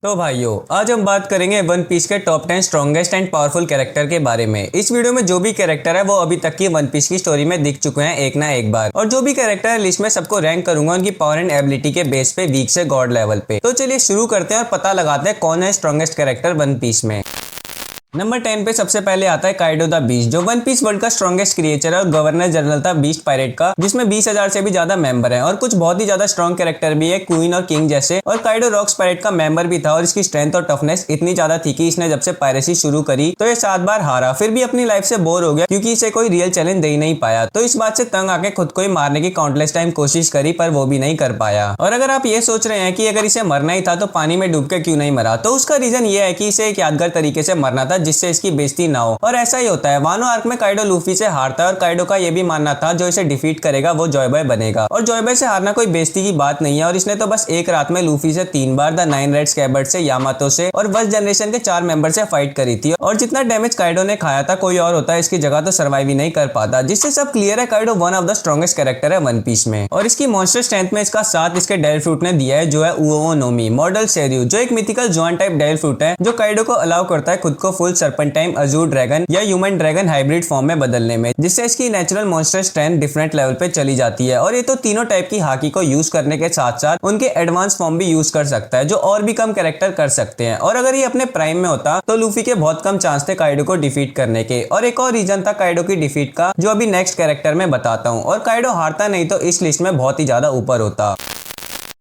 तो भाइयों, आज हम बात करेंगे वन पीस के top 10 strongest and powerful character के बारे में। इस वीडियो में जो भी कैरेक्टर है वो अभी तक की वन पीस की स्टोरी में दिख चुके हैं एक ना एक बार, और जो भी कैरेक्टर है लिस्ट में सबको रैंक करूंगा उनकी पावर एंड एबिलिटी के बेस पे, वीक से गॉड लेवल पे। तो चलिए शुरू करते हैं और पता लगाते हैं कौन है स्ट्रॉन्गेस्ट कैरेक्टर वन पीस में। नंबर 10 पे सबसे पहले आता है काइडो द बीस्ट, जो वन पीस वर्ल्ड का स्ट्रॉन्गेस्ट क्रिएचर है और गवर्नर जनरल था बीस्ट पायरेट का, जिसमें 20,000 से भी ज्यादा मेंबर हैं और कुछ बहुत ही ज्यादा स्ट्रॉन्ग कैरेक्टर भी है, क्वीन और किंग जैसे। और काइडो रॉक्स पायरेट का मेंबर भी था और इसकी स्ट्रेंथ और टफनेस इतनी ज्यादा थी कि इसने जब से पायरेसी शुरू करी तो ये 7 बार हारा, फिर भी अपनी लाइफ से बोर हो गया क्योंकि इसे कोई रियल चैलेंज दे नहीं पाया। तो इस बात से तंग आके खुद को ही मारने की काउंटलेस टाइम कोशिश करी पर वो भी नहीं कर पाया। और अगर आप ये सोच रहे हैं कि अगर इसे मरना ही था तो पानी में डूब के क्यों नहीं मरा, तो उसका रीजन ये है कि इसे एक यादगार तरीके से मरना था जिससे इसकी बेइज्जती ना हो। और ऐसा ही होता है, वानो आर्क में काइडो लूफी से हारता है और काइडो का ये भी मानना था जो इसे डिफीट करेगा वो जॉय बॉय बनेगा, और जॉय बॉय से हारना कोई बेइज्जती की बात नहीं है। और इसने तो बस एक रात में लूफी से 3 बार, द 9 रेड स्कैबर्ड से, यामातो से और फर्स्ट जनरेशन के 4 मेंबर से फाइट करी थी। और जितना डैमेज काइडो ने खाया था कोई और होता है इसकी जगह तो सर्वाइव ही नहीं कर पाता, जिससे सब क्लियर है Kaido one of the strongest character है वन पीस में। और इसकी मॉन्स्टर स्ट्रेंथ में इसका साथ इसके डेल फ्रूट ने दिया है जो है उओनोमी मॉडल सेरियो, जो एक mythical zoan type devil fruit है जो काइडो को अलाउ करता है खुद को फुल सर्पेंटाइन, अजूर ड्रैगन या ह्यूमन ड्रैगन हाइब्रिड फॉर्म में बदलने में, जिससे इसकी natural monster strength different level पे चली जाती है। और ये तो तीनों टाइप की हाकी को यूज करने के साथ साथ उनके एडवांस फॉर्म भी यूज कर सकता है जो और भी कम कैरेक्टर कर सकते हैं। और अगर ये अपने प्राइम में होता तो लूफी के बहुत कम चांस थे काइडो को डिफीट करने के। और एक और रीजन था काइडो की डिफीट का जो अभी नेक्स्ट कैरेक्टर में बताता हूँ, और काइडो हारता नहीं तो इस लिस्ट में बहुत ही ज्यादा ऊपर होता।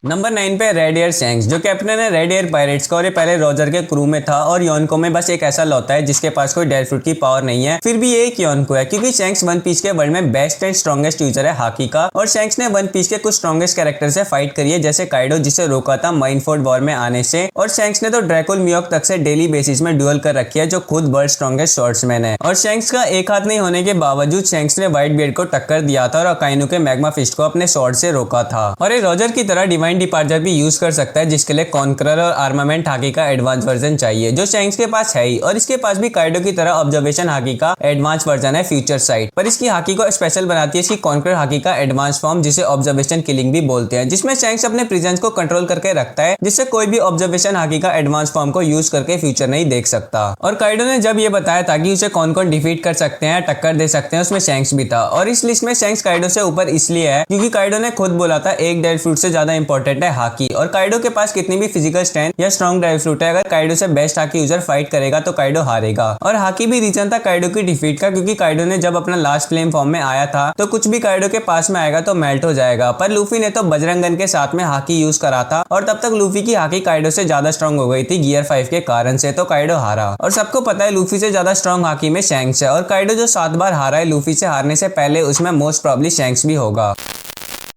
नंबर 9 पे रेड एयर शैंक्स, जो कैप्टन है रेड एयर पायरेट्स का और ये पहले रॉजर के क्रू में था। और योनको में बस एक ऐसा लौता है जिसके पास कोई डेल फ्रूट की पावर नहीं है, फिर भी ये एक योनको है क्योंकि शैंक्स वन पीस के वर्ल्ड में बेस्ट एंड स्ट्रॉन्गेस्ट यूजर है हाकी का। और शैंक्स ने वन पीस के कुछ स्ट्रॉन्गेस्ट कैरेक्टर से फाइट करी है, जैसे काइडो जिसे रोका था माइनफोर्ड वॉर में आने से, और शैंक्स ने तो ड्रैकुल मियोक तक से डेली बेसिस में ड्यूल कर रखी है जो खुद वर्ल्ड स्ट्रॉन्गेस्ट स्वॉर्ड्समैन है। और शैंक्स का एक हाथ नहीं होने के बावजूद शैंक्स ने व्हाइट बियर्ड को टक्कर दिया था और अकाइनो के मैग्मा फिस्ट को अपने स्वॉर्ड से रोका था। और ये रॉजर की तरह डिवाइन डिपार्चर भी यूज कर सकता है जिसके लिए कॉन्करर और आर्मामेंट हाकी का एडवांस वर्जन चाहिए जो शैंक्स के पास है ही। और इसके पास भी काइडो की तरह ऑब्जर्वेशन हाकी का एडवांस वर्जन है फ्यूचर साइट, पर इसकी हाकी को स्पेशल बनाती है इसकी कॉन्करर हाकी का एडवांस फॉर्म जिसे ऑब्जर्वेशन किलिंग भी बोलते हैं, जिसमें शैंक्स अपने प्रेजेंस को कंट्रोल करके रखता है जिससे कोई भी ऑब्जर्वेशन हाकी का एडवांस फॉर्म को यूज करके फ्यूचर नहीं देख सकता। और काइडो ने जब ये बताया था कि उसे कौन कौन डिफीट कर सकते हैं, टक्कर दे सकते हैं, उसमें शैंक्स भी था। और इस लिस्ट में शैंक्स काइडो से ऊपर इसलिए है क्योंकि काइडो ने खुद बोला था एक डेल फ्रूट से ज्यादा इंपॉर्टेंट है हाकी, और काइडो के पास कितनी भी फिजिकल स्ट्रेंथ या स्ट्रॉन्ग ड्राइव फ्रूट है, अगर काइडो से बेस्ट हाकी यूजर फाइट करेगा तो काइडो हारेगा। और हाकी भी रीजन था काइडो की डिफीट का, क्योंकि काइडो ने जब अपना लास्ट फ्लेम फॉर्म में आया था तो कुछ भी काइडो के पास में आएगा तो मेल्ट हो जाएगा, पर लूफी ने तो बजरंगन के साथ में हाकी यूज करा था और तब तक लूफी की हाकी काइडो से ज्यादा स्ट्रॉन्ग हो गई थी गियर 5 के कारण से, तो काइडो हारा। और सबको पता है लूफी से ज्यादा स्ट्रॉन्ग हाकी में शैंक्स है, और काइडो जो 7 बार हारा है लूफी से हारने से पहले उसमें मोस्ट प्रॉब्ली शैंक्स भी होगा।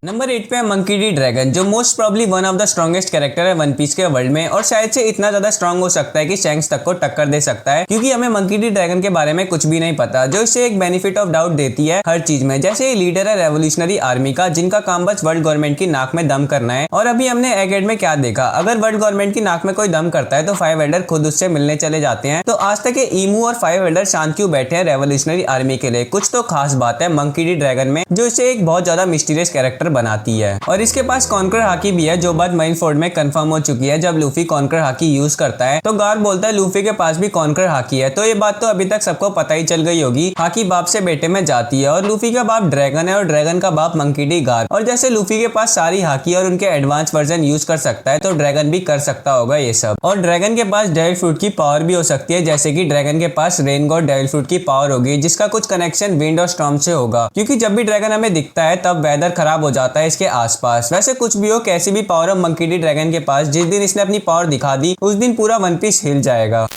नंबर 8 पे है मंकी डी ड्रैगन, जो most probably one of the strongest character है वन पीस के वर्ल्ड में, और शायद से इतना ज्यादा स्ट्रॉन्ग हो सकता है कि शैंक्स तक को टक्कर दे सकता है, क्योंकि हमें मंकी डी ड्रैगन के बारे में कुछ भी नहीं पता, जो इसे एक बेनिफिट ऑफ डाउट देती है हर चीज में। जैसे ये लीडर है रेवोल्यूशनरी आर्मी का जिनका काम बस वर्ल्ड गवर्नमेंट की नाक में दम करना है। और अभी हमने एगेड में क्या देखा, अगर वर्ल्ड गवर्नमेंट की नाक में कोई दम करता है तो 5 एल्डर खुद उससे मिलने चले जाते हैं। तो आज तक ये ईमू और 5 एल्डर शांत क्यों बैठे हैं रेवोल्यूशनरी आर्मी के लिए? कुछ तो खास बात है मंकी डी ड्रैगन में जो इसे एक बहुत ज्यादा मिस्टीरियस कैरेक्टर बनाती है। और इसके पास कॉन्कर हाकी भी है जो बात माइनफोर्ड में कंफर्म हो चुकी है। जब लूफी कॉन्कर हाकी यूज करता है तो गार बोलता है लूफी के पास भी कॉन्कर हाकी है, तो ये बात तो अभी तक सबको पता ही चल गई होगी। हाकी बाप से बेटे में जाती है, और लूफी का बाप ड्रैगन है और ड्रैगन का बाप मंकी डी गार। और जैसे लूफी के पास सारी हाकी और उनके एडवांस वर्जन यूज कर सकता है तो ड्रैगन भी कर सकता होगा ये सब। और ड्रैगन के पास डेविल फ्रूट की पावर भी हो सकती है, जैसे कि ड्रैगन के पास रेन गॉड डेविल फ्रूट की पावर होगी जिसका कुछ कनेक्शन विंड और स्टॉर्म से होगा, क्योंकि जब भी ड्रैगन हमें दिखता है तब वेदर खराब हो जाता है इसके आसपास। वैसे कुछ भी हो, कैसी भी पावर है मंकी डी ड्रैगन के पास, जिस दिन इसने अपनी पावर दिखा दी उस दिन पूरा वन पीस हिल जाएगा।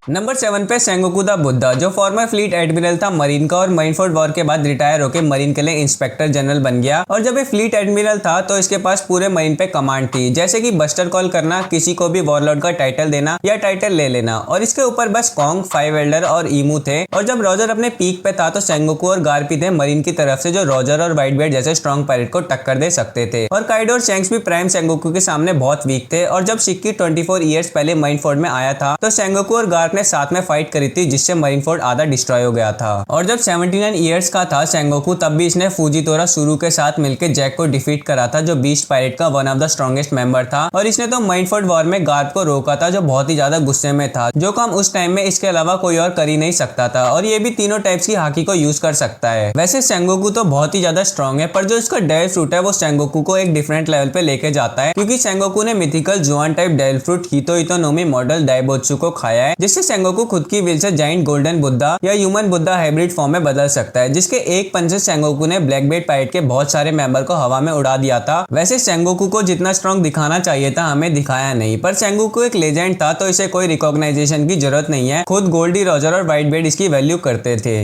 नंबर 7 पे सेंगोकू द बुद्धा, जो फॉर्मर फ्लीट एडमिरल था मरीन का और माइनफोर्ड वॉर के बाद रिटायर होकर मरीन के लिए इंस्पेक्टर जनरल बन गया। और जब ये फ्लीट एडमिरल था तो इसके पास पूरे मरीन पे कमांड थी, जैसे कि बस्टर कॉल करना, किसी को भी वॉरलॉर्ड का टाइटल देना या टाइटल ले लेना। और इसके ऊपर बस कॉन्ग, 5 एल्डर और ईमू थे। और जब रॉजर अपने पीक पे था तो सेंगोकू और गार्पी थे मरीन की तरफ से, जो रॉजर और व्हाइट बियर्ड जैसे स्ट्रॉन्ग पायरेट को टक्कर दे सकते थे। और काइडो और शैंक्स भी प्राइम सेंगोकू के सामने बहुत वीक थे। और जब शिक्की 24 ईयर्स पहले माइनफोर्ड में आया था तो सेंगोकू और गार्पी गार्प ने साथ में फाइट करी थी जिससे मरीनफोर्ड आधा डिस्ट्रॉय हो गया था। और जब 79 ईयर्स का था सेंगोकू तब भी इसने फुजितोरा सुरु के साथ मिलकर जैक को डिफीट करा था जो बीस्ट पायरेट का one of the strongest member था। और इसने तो मरीनफोर्ड वॉर में गार्प को रोका था जो बहुत ही ज्यादा गुस्से में था, जो काम उस टाइम में इसके अलावा कोई और कर ही नहीं सकता था। और ये भी तीनों टाइप्स की हाकी को यूज कर सकता है। वैसे सेंगोकू तो बहुत ही ज्यादा स्ट्रॉन्ग है, पर जो इसका डेल फ्रूट है वो सेंगोकू को एक डिफरेंट लेवल पे लेके जाता है, क्योंकि सेंगोकू ने मिथिकल जुआन टाइप डेल फ्रूट हितो इतोनोमी मॉडल डाइबोत्सु को खाया है, जिससे सेंगोकू खुद की व्हील से जाइंट गोल्डन बुद्धा या ह्यूमन बुद्धा हाइब्रिड फॉर्म में बदल सकता है, जिसके एक पंच से सेंगोकू ने ब्लैक बेल्ट पायरेट के बहुत सारे मेंबर को हवा में उड़ा दिया था। वैसे सेंगोकू को जितना स्ट्रॉन्ग दिखाना चाहिए था हमें दिखाया नहीं, पर सेंगोकू एक लेजेंड था तो इसे कोई रिकॉग्नाइजेशन की जरूरत नहीं है। खुद गोल्डी रॉजर और व्हाइट बेल्ट इसकी वैल्यू करते थे।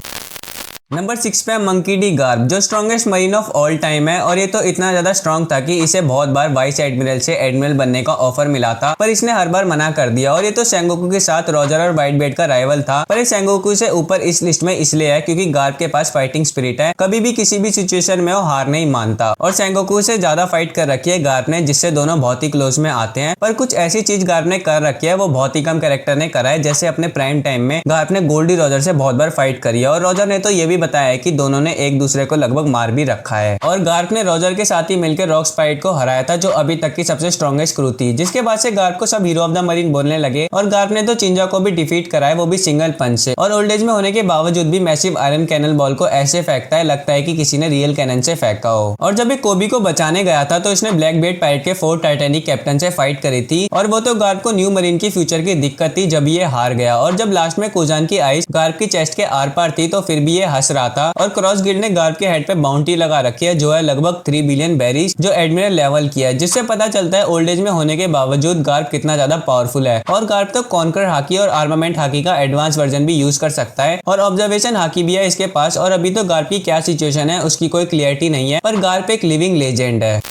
नंबर 6 पे मंकी डी गार्प, जो strongest marine of all time है। और ये तो इतना ज्यादा स्ट्रॉन्ग था कि इसे बहुत बार वाइस एडमिरल से एडमिरल बनने का ऑफर मिला था, पर इसने हर बार मना कर दिया। और ये तो सेंगोकू के साथ रॉजर और व्हाइट बेल्ट का राइवल था, पर ये सेंगोकू से ऊपर इस लिस्ट में इसलिए है क्योंकि गार्प के पास फाइटिंग स्पिरिट है, कभी भी किसी भी सिचुएशन में वो हार नहीं मानता। और सेंगोकू से ज्यादा फाइट कर रखी है गार्प ने, जिससे दोनों बहुत ही क्लोज में आते हैं। पर कुछ ऐसी चीज गार्प ने कर रखी है वो बहुत ही कम कैरेक्टर ने करा है, जैसे अपने प्राइम टाइम में गार्प ने गोल्डी रॉजर से बहुत बार फाइट करी है। और रॉजर ने तो ये भी बताया है कि दोनों ने एक दूसरे को लगभग मार भी रखा है। और गार्प ने रॉजर के साथ ही मिलकर रॉक्स पायरेट को हराया था, जो अभी तक की सबसे स्ट्रॉन्गेस्ट क्रू थी। जिसके बाद से गार्प को सब हीरो ऑफ द मरीन बोलने लगे। और गार्प ने तो चिंजा को भी डिफीट करा है, वो भी सिंगल पंच से। और ओल्ड एज में होने के बावजूद भी मैसिव आयरन कैनल बॉल को ऐसे फेंकता है लगता है कि किसी ने रियल कैनन से फेंका हो। और जब ये कोबी को बचाने गया था तो इसने ब्लैक बेल्ट पायरेट के 4 टाइटैनिक कैप्टन से फाइट करी थी। और वो तो गार्प को न्यू मरीन की फ्यूचर की दिक्कत थी जब ये हार गया। और जब लास्ट में कुजान की आइस गार्प की चेस्ट के आर पार थी तो फिर भी ये हंस रहा था। और क्रॉस गिल्ड ने गार्प के हेड पे बाउंटी लगा रखी है जो है लगभग 3 बिलियन बेरीज, जो एडमिरल लेवल की है, जिससे पता चलता है ओल्ड एज में होने के बावजूद गार्प कितना ज्यादा पावरफुल है। और गार्प तो कॉन्कर हाकी और आर्मामेंट हाकी का एडवांस वर्जन भी यूज कर सकता है। और ऑब्जर्वेशन हाकी भी है इसके पास। और अभी तो गार्प की क्या सिचुएशन है उसकी कोई क्लियरिटी नहीं है, पर गार्प एक लिविंग लेजेंड है।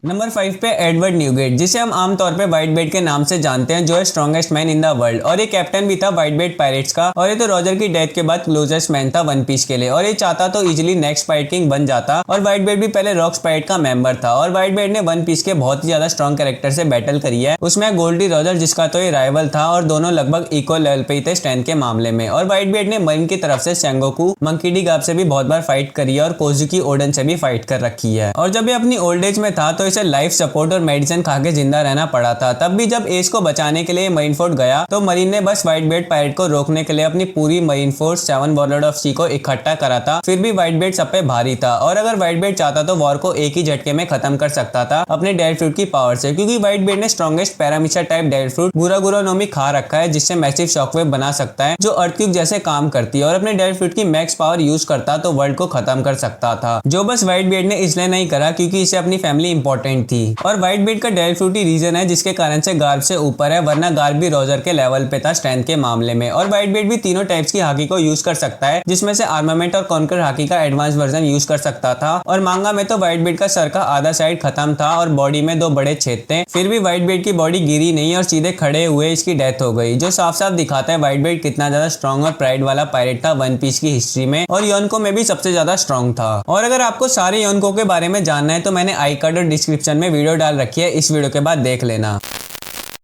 नंबर 5 पे एडवर्ड न्यूगेट, जिसे हम आमतौर पे व्हाइट बेल्ट के नाम से जानते हैं, जो है strongest man in the world. और ये कैप्टन भी था व्हाइट बेल्ट पायरेट्स का। और ये तो रॉजर की डेथ के बाद क्लोजेस्ट मैन था वन पीस के लिए। और ये चाहता तो इजिली नेक्स्ट पायरेट किंग बन जाता। और व्हाइट बेल्ट भी पहले रॉक्स पायरेट का मेंबर था। और व्हाइट बेल्ट ने वन पीस के बहुत ही ज्यादा स्ट्रॉन्ग कैरेक्टर से बैटल करी है। उसमें गोल्डी रॉजर, जिसका तो ये राइवल था, और दोनों लगभग इक्वल लेवल पे ही थे स्ट्रेंथ के मामले में। और व्हाइट बेल्ट ने मरीन की तरफ से सेंगोकू, मंकी डी गार्प से भी बहुत बार फाइट करी है। और कोजुकी ओडन से भी फाइट कर रखी है। और जब ये अपनी ओल्ड एज में था तो इसे लाइफ सपोर्ट और मेडिसिन खा के जिंदा रहना पड़ा था। तब भी जब एस को बचाने के लिए मरीनफोर्ड गया तो मरीन ने बस व्हाइट बेल्ट पायरेट को रोकने के लिए अपनी पूरी मरीन फोर्स 7 वॉरलॉर्ड ऑफ सी को इकट्ठा करा था। फिर भी व्हाइट बेल्ट सब पे भारी था। और अगर व्हाइट बेल्ट चाहता तो वॉर को एक ही झटके में खत्म कर सकता था अपने डेल फ्रूट की पावर से, क्योंकि व्हाइट बेल्ट ने स्ट्रॉन्गेस्ट पैरामीशा टाइप डेल फ्रूट गुरागुरानोमी खा रखा है, जिससे मैसिव शॉकवेव बना सकता है जो अर्थक्वेक जैसे काम करती है। और अपने डेल फ्रूट की मैक्स पावर यूज करता तो वर्ल्ड को खत्म कर सकता था, जो बस व्हाइट बेल्ट ने इसलिए नहीं करा क्योंकि इसे अपनी फैमिली इंपॉर्टेंट थी। और व्हाइट बेल्ट का डेल फ्रूट ही रीजन है जिसके कारण से गार्प से ऊपर है, वरना गार्प भी रॉजर के लेवल पे था स्ट्रेंथ के मामले में। और व्हाइट बेल्ट भी तीनों टाइप्स की हाकी को यूज कर सकता है, जिसमें से आर्मामेंट और कॉन्कर हाकी का एडवांस वर्जन यूज कर सकता था। और मांगा में तो व्हाइट बेल्ट का सर का आधा साइड खत्म था और बॉडी में 2 बड़े छेद थे। फिर भी व्हाइट बेल्ट की बॉडी गिरी नहीं और सीधे खड़े हुए इसकी डेथ हो गई, जो साफ साफ दिखाता है व्हाइट बेल्ट कितना ज्यादा स्ट्रॉन्ग और प्राइड वाला पायरेट था वन पीस की हिस्ट्री में। और योनको में भी सबसे ज्यादा स्ट्रॉन्ग था। और अगर आपको सारे योनको के बारे में जानना है तो मैंने आई कार्ड और डिस्क्रिप्शन में वीडियो डाल रखी है, इस वीडियो के बाद देख लेना।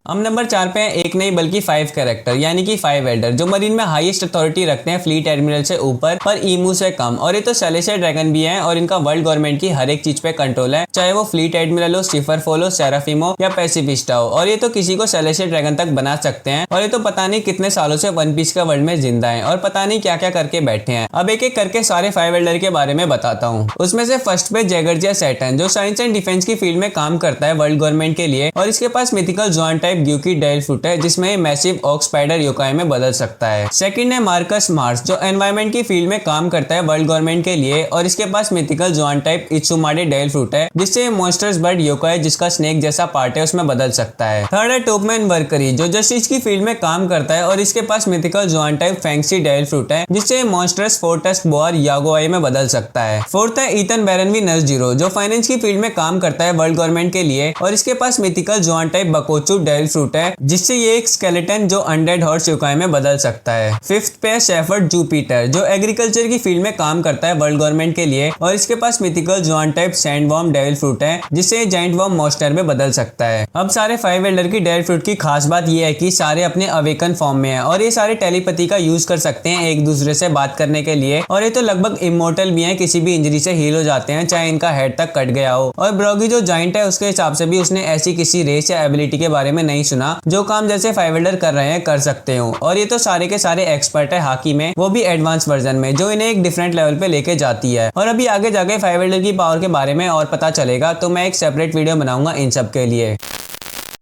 हम नंबर 4 पे हैं एक नहीं बल्कि 5 कैरेक्टर, यानी कि 5 एल्डर, जो मरीन में हाईएस्ट अथॉरिटी रखते हैं फ्लीट एडमिरल से ऊपर पर ईमू से कम। और ये तो सेलेस्टियल ड्रैगन भी हैं और इनका वर्ल्ड गवर्नमेंट की हर एक चीज पे कंट्रोल है, चाहे वो फ्लीट एडमिरल हो, स्टिफर फोल हो, सेराफिम हो या पैसिफिस्टा हो। और ये तो किसी को सेलेस्टियल ड्रैगन तक बना सकते हैं। और ये तो पता नहीं कितने सालों से वन पीस का वर्ल्ड में जिंदा है और पता नहीं क्या क्या करके बैठे हैं। अब एक एक करके सारे 5 एल्डर के बारे में बताता हूँ। उसमें से फर्स्ट पे जैगर्जिया सैटर्न, जो साइंस एंड डिफेंस की फील्ड में काम करता है वर्ल्ड गवर्नमेंट के लिए। और इसके पास मिथिकल जॉन टाइप ग्यूकी डेल है, जिसमें मैसिव ऑक स्पाइडर योकाई में बदल सकता है। सेकंड है मार्कस मार्स, जो एनवायरमेंट की फील्ड में काम करता है वर्ल्ड गवर्नमेंट के लिए। और इसके पास मिथिकल जॉन टाइप इत्सुमाडे डेल फ्रूट है, जिससे मॉन्स्टर्स बर्ड योकाई जिसका स्नेक जैसा पार्ट है उसमें बदल सकता है। थर्ड है टोपमैन वर्करी, जो जस्टिस की फील्ड में काम करता है और इसके पास मिथिकल जॉन टाइप फैंक्सी डेल फ्रूट है, जिससे मॉन्स्टर्स फोर्टस्ट बोआर यागोआई में बदल सकता है। फोर्थ है ईथन बैरनवी नर्स जीरो, जो फाइनेंस की फील्ड में काम करता है वर्ल्ड गवर्नमेंट के लिए और इसके पास मिथिकल जॉन टाइप बकोचू डेल डेविल फ्रूट है, जिससे ये एक स्केलेटन जो अनडेड हॉर्स योकाई में बदल सकता है। फिफ्थ पे है शेफर्ड जूपिटर, जो एग्रीकल्चर की फील्ड में काम करता है वर्ल्ड गवर्नमेंट के लिए, और इसके पास mythical zoan type sandworm devil fruit है, जिससे ये जाइंट वर्म मॉन्स्टर में बदल सकता है। अब सारे 5 एल्डर की डेविल फ्रूट की खास बात ये है कि सारे अपने अवेकन फॉर्म में है और ये सारे टेलीपैथी का यूज कर सकते हैं एक दूसरे से बात करने के लिए, और ये तो लगभग इमोर्टल भी है, किसी भी इंजरी से हील हो जाते हैं चाहे इनका हेड तक कट गया हो। और ब्रॉगी जो जाइंट है उसके हिसाब से भी उसने ऐसी किसी रेस या एबिलिटी के बारे में नहीं सुना जो काम जैसे 5 एल्डर कर रहे हैं कर सकते हो। और ये तो सारे के सारे एक्सपर्ट है हाकी में, वो भी एडवांस वर्जन में, जो इन्हें एक डिफरेंट लेवल पे लेके जाती है। और अभी आगे जाके 5 एल्डर की पावर के बारे में और पता चलेगा, तो मैं एक सेपरेट वीडियो बनाऊंगा इन सब के लिए।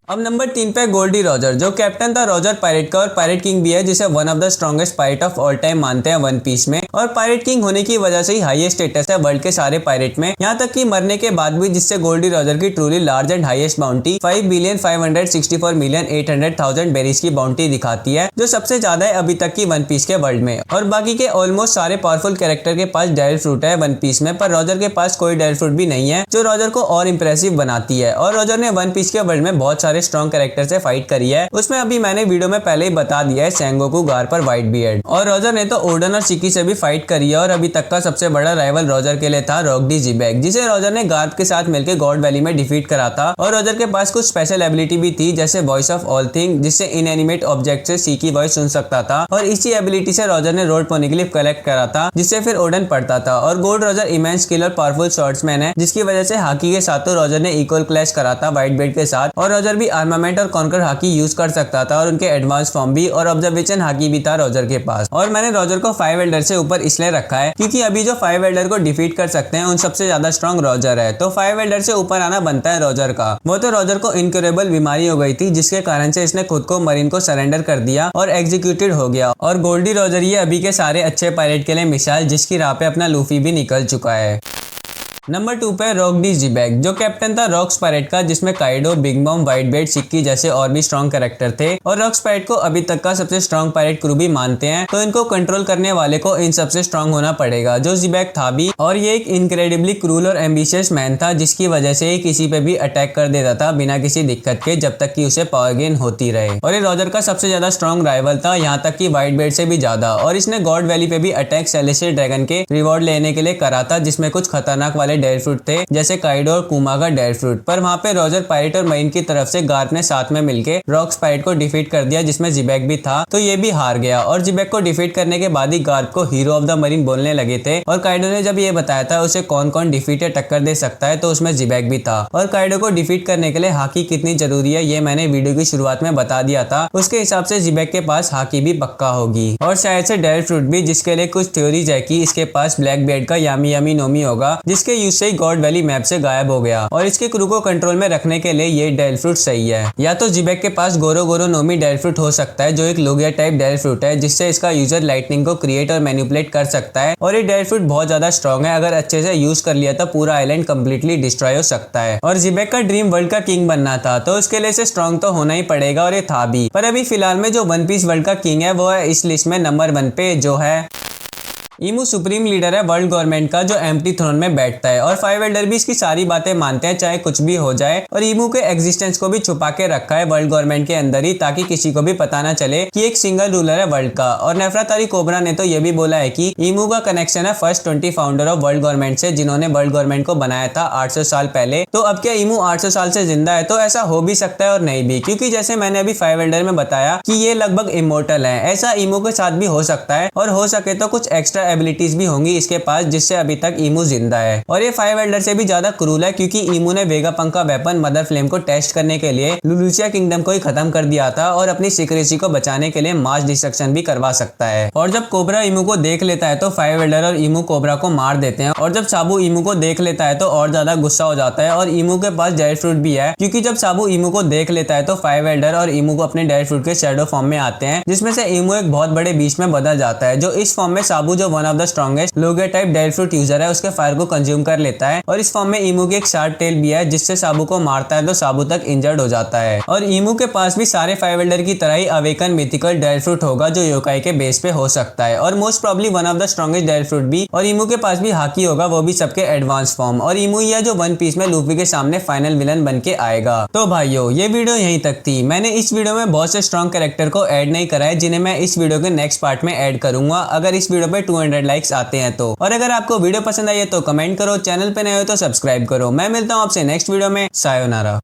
अब नंबर 3 पे गोल्डी रॉजर, जो कैप्टन था रॉजर पायरेट का और पायरेट किंग भी है, जिसे one of the strongest pirate of all time मानते हैं वन पीस में। और पायरेट किंग होने की वजह से ही हाईएस्ट स्टेटस है वर्ल्ड के सारे पायरेट में, यहाँ तक कि मरने के बाद भी, जिससे गोल्डी रॉजर की truly large and highest bounty 5,564,800,000 berries की बाउंटी दिखाती है, जो सबसे ज्यादा है अभी तक की वन पीस के वर्ल्ड में। और बाकी के ऑलमोस्ट सारे पावरफुल कैरेक्टर के पास डेविल फ्रूट है वन पीस में, पर रॉजर के पास कोई डेविल फ्रूट भी नहीं है, जो रॉजर को और इंप्रेसिव बनाती है। और रॉजर ने वन पीस के वर्ल्ड में बहुत सारे स्ट्रॉन्ग कैरेक्टर से फाइट करी है, उसमें अभी मैंने वीडियो में पहले ही बता दिया है सेंगोकू, गार्पर, व्हाइट बियर्ड। और रॉजर ने तो ओडन और शिकी से भी फाइट करी है, और अभी तक का सबसे बड़ा राइवल रॉजर के लिए था रॉक डी जीबैक, जिसे रॉजर ने गार्प के साथ मिलकर गॉड वैली में डिफीट करा था। और रॉजर के पास कुछ स्पेशल एबिलिटी भी थी, जैसे वॉइस ऑफ ऑल थिंग, जिससे इनएनिमेट ऑब्जेक्ट से सी की वॉइस सुन सकता था। और इसी एबिलिटी से रॉजर ने रोड पोनिक्लिफ कलेक्ट करा था, जिससे फिर ओडन पड़ता था। और गोल्ड रॉजर इमेंस स्किल और पावरफुल शॉट्समैन है, जिसकी वजह से हाकी के साथ तो रॉजर ने इक्वल क्लैश करा था व्हाइट बियर्ड के साथ। और रॉजर भी आर्मामेंट और कॉन्कर हाकी यूज कर सकता था, और उनके एडवांस फॉर्म भी और ऑब्जर्वेशन हाकी भी था रॉजर के पास। और मैंने रॉजर को 5 एल्डर से ऊपर इसलिए रखा है क्योंकि अभी जो 5 एल्डर को डिफीट कर सकते हैं उन सबसे ज्यादा स्ट्रॉन्ग रॉजर है, तो 5 एल्डर से ऊपर आना बनता है रॉजर का। वो तो रॉजर को इनक्यूरेबल बीमारी हो गई थी, जिसके कारण से इसने खुद को मरीन को सरेंडर कर दिया और एग्जीक्यूटेड हो गया। और गोल्डी रॉजर ये अभी के सारे अच्छे पायरेट के लिए मिसाल, जिसकी राह पे अपना लूफी भी निकल चुका है। नंबर 2 पे रॉक डी जीबैक, जो कैप्टन था रॉक्स पायरेट का, जिसमें Kaido, Big Mom, Whitebeard, सिक्की जैसे और भी स्ट्रॉन्ग कैरेक्टर थे। और रॉक्स पायरेट को अभी तक का सबसे स्ट्रॉन्ग पायरेट क्रू भी मानते हैं, तो इनको कंट्रोल करने वाले को इन सबसे स्ट्रॉन्ग होना पड़ेगा, जो जीबैक था भी। और ये एक इनक्रेडिबली क्रूल और एम्बिशियस मैन था, जिसकी वजह से किसी पे भी अटैक कर देता था बिना किसी दिक्कत के, जब तक कि उसे पावर गेन होती रहे। और ये रॉजर का सबसे ज्यादा स्ट्रॉन्ग राइवल था, यहाँ तक कि व्हाइट बियर्ड से भी ज्यादा। और इसने गॉड वैली पे भी अटैक सेलेस्टियल ड्रैगन के रिवॉर्ड लेने के लिए करा था, जिसमें कुछ खतरनाक वाले डेविल फ्रूट थे, जैसे काइडो और कुमा का डेविल फ्रूट। पर वहां पे रॉजर पायरेट और मरीन की तरफ से गार्प ने साथ में मिलके रॉक्स पायरेट को डिफीट कर दिया, जिसमें जीबैक भी था, तो ये भी हार गया। और जीबैक को डिफीट करने के बाद ही गार्प को हीरो ऑफ द मरीन बोलने लगे थे। और काइडो ने जब ये बताया था उसे कौन कौन डिफीट या टक्कर दे सकता है, तो उसमें जीबैक भी था। और काइडो को डिफीट करने के लिए हाकी कितनी जरूरी है ये मैंने वीडियो की शुरुआत में बता दिया था, उसके हिसाब से जीबैक के पास हाकी भी पक्का होगी, और शायद से डेविल फ्रूट भी, जिसके लिए कुछ थ्योरीज है कि इसके पास ब्लैक बियर्ड का यामी यामी नोमी होगा, जिसके यूज से गॉड वैली मैप से गायब हो गया। और इसके क्रू को कंट्रोल में रखने के लिए ये डेविल फ्रूट सही है। या तो जीबैक के पास गोरो गोरो नोमी डेविल फ्रूट हो सकता है, जो एक लोगिया टाइप डेविल फ्रूट है, जिससे इसका यूजर लाइटनिंग को क्रिएट और मैनिपुलेट कर सकता है। और ये डेविल फ्रूट बहुत ज्यादा स्ट्रॉन्ग है, अगर अच्छे से यूज कर लिया तो पूरा आइलैंड कंप्लीटली डिस्ट्रॉय हो सकता है। और जीबैक का ड्रीम वर्ल्ड का किंग बनना था, तो उसके लिए से स्ट्रॉन्ग तो होना ही पड़ेगा, और ये था भी। पर अभी फिलहाल में जो वन पीस वर्ल्ड का किंग है वो है इस लिस्ट में नंबर 1 पे, जो है ईमू। सुप्रीम लीडर है वर्ल्ड गवर्नमेंट का, जो एम्प्टी थ्रोन में बैठता है। और 5 एल्डर भी इसकी सारी बातें मानते हैं, चाहे कुछ भी हो जाए। और ईमू के एग्जिस्टेंस को भी छुपा के रखा है वर्ल्ड गवर्नमेंट के अंदर ही, ताकि किसी को भी पता ना चले कि एक सिंगल रूलर है वर्ल्ड का। और नेफ्रातारी कोबरा ने तो ये भी बोला है कि ईमू का कनेक्शन है first 20 founder of world government से, जिन्होंने वर्ल्ड गवर्नमेंट को बनाया था 800 साल पहले। तो अब क्या ईमू 800 साल से जिंदा है? तो ऐसा हो भी सकता है और नहीं भी, क्योंकि जैसे मैंने अभी 5 एल्डर में बताया कि ये लगभग इमोर्टल है, ऐसा ईमू के साथ भी हो सकता है। और हो सके तो कुछ एक्स्ट्रा एबिलिटीज भी होंगी इसके पास, जिससे अभी तक ईमू जिंदा है। और ये 5 एल्डर से भी ज्यादा क्रूल है, क्योंकि ईमू ने वेगापंक का वेपन मदर फ्लेम को टेस्ट करने के लिए लुलुसिया किंगडम को ही खत्म कर दिया था, और अपनी सीक्रेसी को बचाने के लिए मास डिस्ट्रक्शन भी करवा सकता है। और जब कोबरा ईमू को देख लेता है तो 5 एल्डर और ईमू कोबरा को मार देते हैं। और जब साबू ईमू को देख लेता है तो और ज्यादा गुस्सा हो जाता है। और ईमू के पास डेविल फ्रूट भी है, क्योंकि जब साबू ईमू को देख लेता है तो 5 एल्डर और ईमू को अपने डेविल फ्रूट के शैडो फॉर्म में आते हैं, जिसमें से ईमू एक बहुत बड़े बीच में बदल जाता है। जो इस फॉर्म में साबू जो वन ऑफ द स्ट्रॉन्गेस्ट लोगे टाइप डेल फ्रूट यूजर है उसके फायर को कंज्यूम कर लेता है। और इस फॉर्म में ईमू की एक शार्प टेल भी है जिससे साबू को मारता है तो साबू तक इंजर्ड हो जाता है। और ईमू के पास भी सारे फायर बिल्डर की तरह ही अवेकन मिथिकल डेल फ्रूट होगा जो योकाई के बेस पे हो सकता है। और most probably one of the strongest devil fruit भी। और ईमू के पास भी हाकी होगा, वो भी सबके एडवांस फॉर्म। और ईमू ही है जो वन पीस में लूफी के सामने फाइनल विलन बन के आएगा। तो भाइयों ये वीडियो यहीं तक थी। मैंने इस वीडियो में बहुत से स्ट्रॉन्ग कैरेक्टर को ऐड नहीं करा है जिन्हें मैं इस वीडियो के नेक्स्ट पार्ट में ऐड करूंगा अगर इस वीडियो पे 200 लाइक्स आते हैं तो। और अगर आपको वीडियो पसंद आई है तो कमेंट करो, चैनल पे नए हो तो सब्सक्राइब करो। मैं मिलता हूँ आपसे नेक्स्ट वीडियो में। सायोनारा।